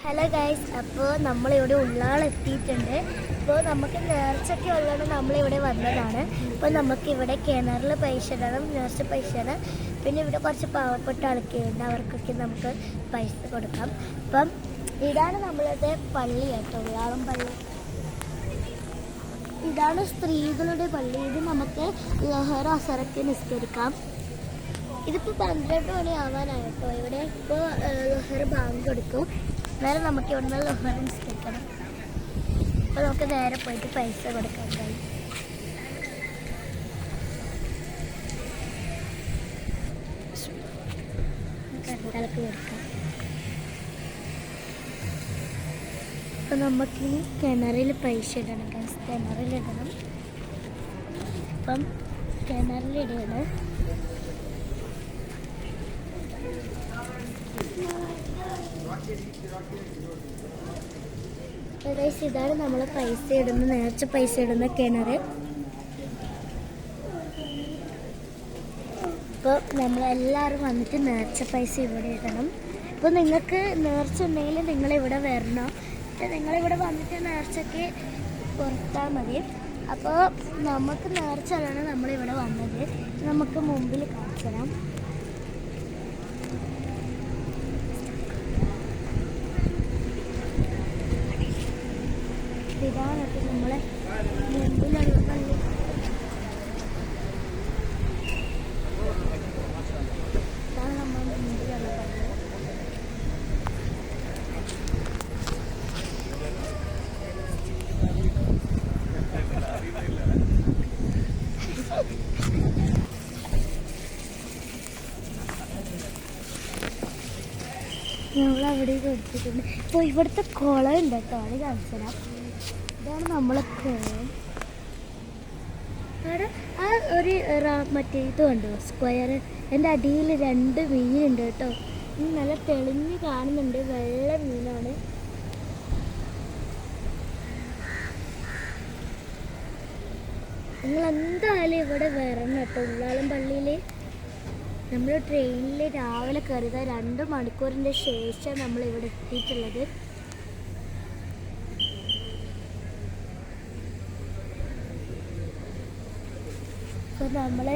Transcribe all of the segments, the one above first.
Hello guys, അപ്പോൾ നമ്മളിവിടെ ഉള്ളാളെത്തിയിട്ടുണ്ട്. അപ്പോൾ നമുക്ക് നേർച്ചയൊക്കെ ഉള്ളത് നമ്മളിവിടെ വന്നതാണ്. അപ്പോൾ നമുക്കിവിടെ കിണറിൽ പൈസ ഇടണം, നേർച്ച പൈസ ഇടാം. പിന്നെ ഇവിടെ കുറച്ച് പാവപ്പെട്ട ആൾക്കാരുണ്ട്, അവർക്കൊക്കെ നമുക്ക് പൈസ കൊടുക്കാം. അപ്പം ഇതാണ് നമ്മളത് പള്ളി കേട്ടോ, ഉള്ളാളം പള്ളി. ഇതാണ് സ്ത്രീകളുടെ പള്ളി. ഇത് നമുക്ക് ലഹറ അസറൊക്കെ നിസ്കരിക്കാം. ഇതിപ്പോൾ 12 മണി ആവാനായിട്ടോ. ഇവിടെ ഇപ്പോൾ ലഹറ ബാങ്ക് കൊടുക്കും. നേരെ നമുക്ക് ഇവിടുന്ന് ലഹറ നിസ്കരിക്കണം. അപ്പോൾ നമുക്ക് നേരെ പോയിട്ട് പൈസ കൊടുക്കാൻ കഴിയും. കണ്ടലക്ക് കൊടുക്കാം. അപ്പോൾ നമുക്കിനി കിണറിൽ പൈസ ഇടണം. കിണറിലിടണം. അപ്പം കിണറിലിടണം. ഇതാണ് നമ്മൾ പൈസ ഇടുന്ന, നേർച്ച പൈസ ഇടുന്ന കിണർ. ഇപ്പോൾ നമ്മളെല്ലാവരും വന്നിട്ട് നേർച്ച പൈസ ഇവിടെ ഇടണം. ഇപ്പോൾ നിങ്ങൾക്ക് നേർച്ച ഉണ്ടെങ്കിൽ നിങ്ങളിവിടെ വരണം. നിങ്ങളിവിടെ വന്നിട്ട് നേർച്ചയ്ക്ക് കൊടുത്താൽ മതി. അപ്പോൾ നമുക്ക് നേർച്ചയാണ് നമ്മളിവിടെ വന്നത്. നമുക്ക് മുമ്പിൽ കാണിച്ചു തരാം. ഇതാണ് നമ്മളെ മുമ്പിലുള്ള പള്ളി. ഇതാണ് നമ്മുടെ മുമ്പിലുള്ള പള്ളി. നമ്മളവിടെ കൊടുത്തിട്ടുണ്ട്. ഇപ്പോൾ ഇവിടുത്തെ കുളം ഉണ്ട് കേട്ടോ, അത് കാണിച്ചു തരാം. ഇതാണ് നമ്മളെ കുളം. അവിടെ ആ ഒരു മറ്റേ ഇത് കണ്ടോ, സ്ക്വയർ. എൻ്റെ അടിയിൽ 2 മീനുണ്ട് കേട്ടോ. നല്ല തെളിഞ്ഞ് കാണുന്നുണ്ട്, വെള്ള മീനാണ്. നിങ്ങൾ എന്തായാലും ഇവിടെ വരണം കേട്ടോ, ഉള്ളാളം പള്ളിയിൽ. നമ്മൾ ട്രെയിനിൽ രാവിലെ കയറിയത് 2 മണിക്കൂറിൻ്റെ ശേഷം നമ്മളിവിടെ എത്തിയിട്ടുള്ളത്. അപ്പോൾ നമ്മൾ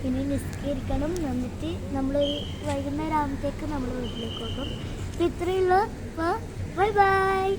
ഇനി നിസ്കരിക്കണം. എന്നിട്ട് നമ്മളൊരു വൈകുന്നേരം ആകുമ്പോഴത്തേക്ക് നമ്മൾ വീട്ടിലേക്ക് പോകും. അപ്പോൾ ഇത്രയേ ഉള്ളൂ. അപ്പോൾ ബൈ ബൈ.